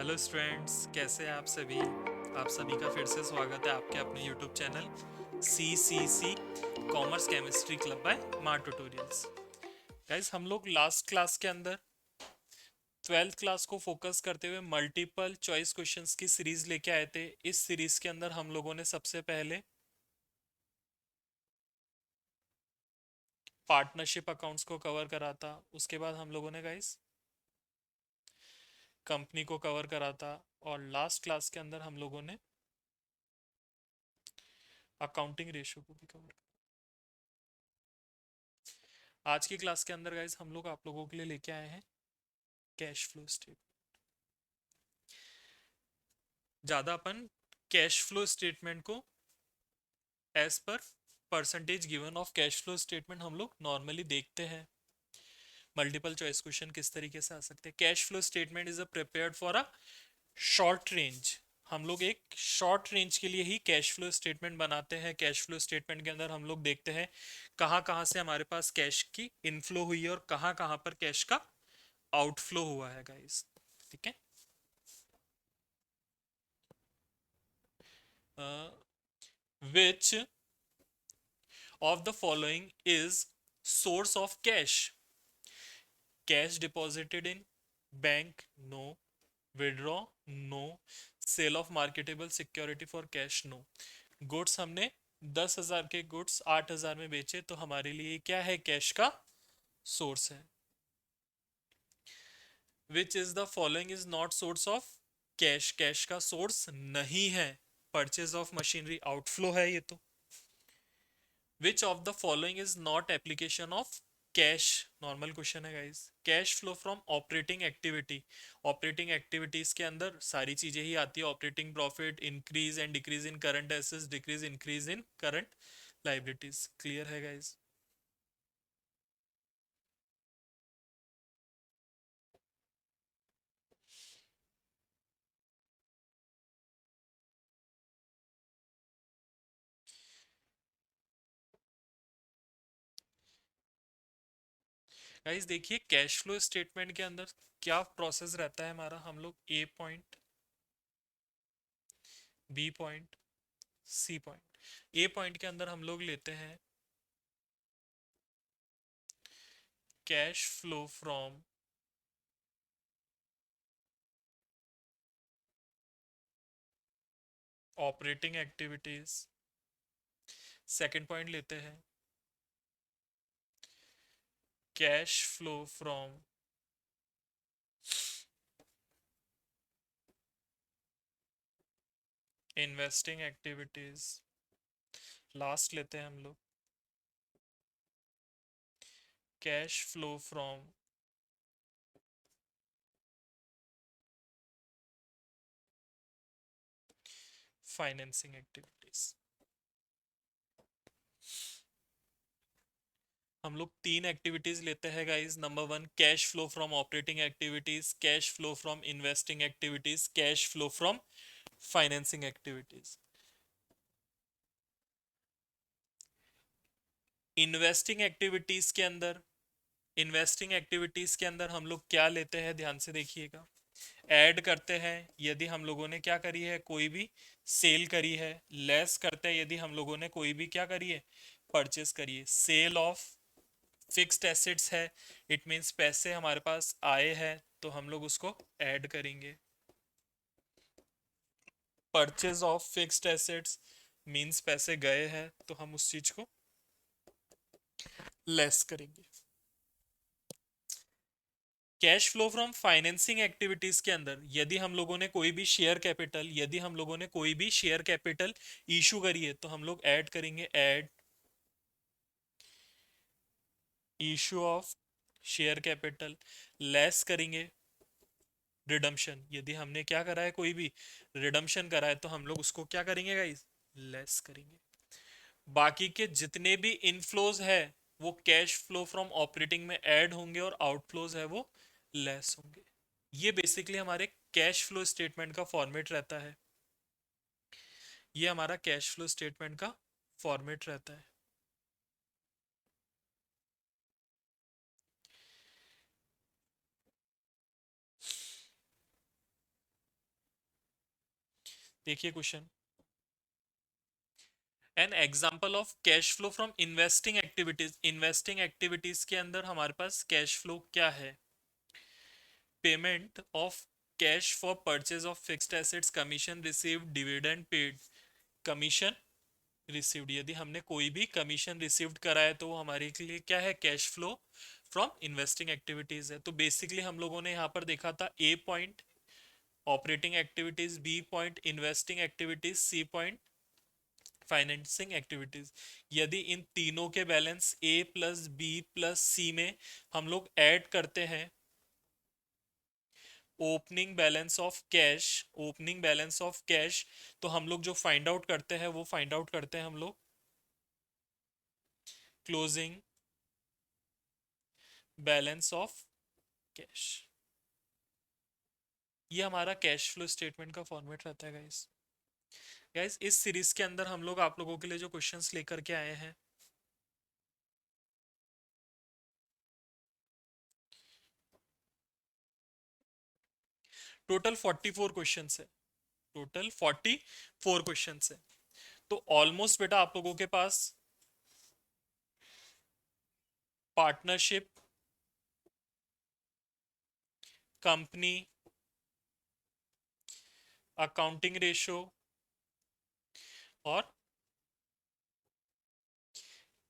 Hello students, कैसे हैं आप सभी। आप सभी का फिर से स्वागत है आपके अपने YouTube channel CCC commerce chemistry club bye मार ट्यूटोरियल्स। गाइस, हम लोग लास्ट क्लास के अंदर 12th क्लास को फोकस करते हुए मल्टीपल चॉइस क्वेश्चंस की सीरीज लेके आए थे। इस सीरीज के अंदर हम लोगों ने सबसे पहले पार्टनरशिप अकाउंट्स को कवर करा था। उसके बाद हम लोगों ने गाइस कंपनी को कवर करा था। और लास्ट क्लास के अंदर हम लोगों ने अकाउंटिंग रेशियो को भी कवर। आज की क्लास के अंदर गाइस हम लोग आप लोगों के लिए लेके आए हैं कैश फ्लो स्टेटमेंट। ज़्यादा अपन कैश फ्लो स्टेटमेंट को as per percentage given of cash flow statement हम लोग नॉर्मली देखते हैं। मल्टीपल चॉइस क्वेश्चन किस तरीके से आ सकते हैं। Cash flow statement is a prepared for a short range. हम लोग एक शॉर्ट रेंज के लिए ही कैश फ्लो स्टेटमेंट बनाते हैं। कैश फ्लो स्टेटमेंट के अंदर हम लोग देखते हैं कहाँ कहाँ से हमारे पास कैश की इनफ्लो हुई है और कहाँ कहाँ पर कैश का आउटफ्लो हुआ है गाइस। ठीक है। विच of the following is source of cash? Cash deposited in bank? No. Withdraw? No. Sale of marketable security for cash? No. Goods हमने 10,000 के गुड्स 8,000 में बेचे तो हमारे लिए क्या है, कैश का सोर्स है। Which is the following is not source of cash? Cash का सोर्स नहीं है। परचेज ऑफ मशीनरी आउटफ्लो है ये तो। Which of the following is not application of cash? Normal question है guys. Cash flow from operating activity. Operating activities के अंदर सारी चीजें ही आती है। Operating profit, increase and decrease in current assets, decrease increase in current liabilities. Clear है guys. Guys देखिए, कैश फ्लो स्टेटमेंट के अंदर क्या प्रोसेस रहता है हमारा। हम लोग A point, B point, C point. A point के अंदर हम लोग लेते हैं cash flow from operating activities. Second point लेते हैं cash flow from investing activities. Last लेते हैं हम लोग cash flow from financing activities. हम लोग तीन एक्टिविटीज लेते हैं guys. Number one, cash flow from operating activities, cash flow from investing activities, cash flow from financing activities. Investing activities के अंदर, इन्वेस्टिंग एक्टिविटीज के अंदर हम लोग क्या लेते हैं, ध्यान से देखिएगा। ऐड करते हैं यदि हम लोगों ने क्या करी है, कोई भी सेल करी है। लेस करते हैं यदि हम लोगों ने कोई भी क्या करी है, परचेस करी है। सेल ऑफ फिक्स्ड एसेट्स है, इट मींस पैसे हमारे पास आए हैं तो हम लोग उसको ऐड करेंगे। Purchase of fixed assets means पैसे गए हैं तो हम उस चीज को लेस करेंगे। Cash flow from financing activities के अंदर यदि हम लोगों ने कोई भी शेयर कैपिटल, यदि हम लोगों ने कोई भी शेयर कैपिटल इशू करी है तो हम लोग ऐड करेंगे, add issue of share capital. Less करेंगे रिडम्पशन। यदि हमने क्या करा है, कोई भी रिडम्पशन करा है तो हम लोग उसको क्या करेंगे गाइस, लेस करेंगे। बाकी के जितने भी इनफ्लोज है वो कैश फ्लो फ्रॉम ऑपरेटिंग में ऐड होंगे और आउटफ्लोज है वो लेस होंगे। ये बेसिकली हमारे कैश फ्लो स्टेटमेंट का फॉर्मेट रहता है। ये हमारा कैश फ्लो स्टेटमेंट का फॉर्मेट रहता है। देखिए question, an example of cash flow from investing activities. Investing activities के अंदर हमारे पास कैश फ्लो क्या है? Payment of cash for purchase of fixed assets, commission received, dividend paid. Commission received, यदि हमने कोई भी कमीशन रिसीव्ड करा है तो वो हमारे के लिए क्या है? Cash flow from investing activities है। तो बेसिकली हम लोगों ने यहाँ पर देखा था A point operating activities, B point investing activities, C point financing activities. यदि इन तीनों के balance A plus B plus C में हम लोग ऐड करते हैं opening balance of cash, opening balance of cash, तो हम लोग जो फाइंड आउट करते हैं वो फाइंड आउट करते हैं हम लोग क्लोजिंग बैलेंस ऑफ कैश। ये हमारा कैश फ्लो स्टेटमेंट का फॉर्मेट रहता है गाइस। गाइस इस सीरीज के अंदर हम लोग आप लोगों के लिए जो क्वेश्चंस लेकर के आए हैं, टोटल 44 क्वेश्चंस है। टोटल 44 क्वेश्चंस है। तो ऑलमोस्ट बेटा आप लोगों के पास पार्टनरशिप, कंपनी, अकाउंटिंग रेशो और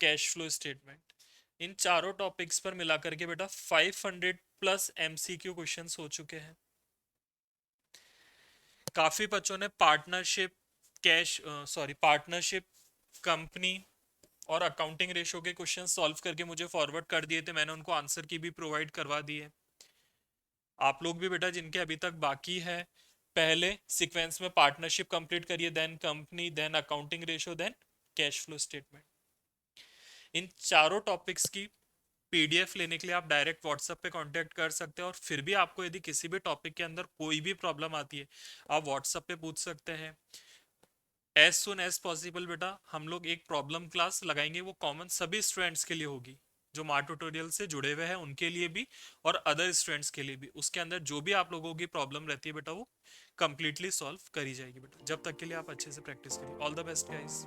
कैश फ्लो स्टेटमेंट, इन चारों टॉपिक्स पर मिला करके बेटा 500 प्लस एमसीक्यू क्वेश्चंस हो चुके हैं। काफी बच्चों ने partnership, cash sorry partnership, company और अकाउंटिंग रेशो के क्वेश्चन सॉल्व करके मुझे फॉरवर्ड कर दिए थे। मैंने उनको आंसर की भी प्रोवाइड करवा दी है। आप लोग भी बेटा जिनके अभी तक बाकी है, पहले सीक्वेंस में पार्टनरशिप कंप्लीट करिए, then company, then accounting ratio, then cash flow statement. इन चारों टॉपिक्स की पीडीएफ लेने के लिए आप डायरेक्ट व्हाट्सएप पे कांटेक्ट कर सकते हैं। और फिर भी आपको यदि किसी भी टॉपिक के अंदर कोई भी प्रॉब्लम आती है, आप व्हाट्सएप पे पूछ सकते हैं। एज सुन एज पॉसिबल बेटा हम लोग एक प्रॉब्लम क्लास लगाएंगे, वो कॉमन सभी स्टूडेंट्स के लिए होगी जो मार ट्यूटोरियल से जुड़े हुए हैं उनके लिए भी और अदर स्टूडेंट्स के लिए भी। उसके अंदर जो भी आप लोगों की प्रॉब्लम रहती है बेटा वो कंप्लीटली सॉल्व करी जाएगी बेटा। जब तक के लिए आप अच्छे से प्रैक्टिस करिए। All the best guys.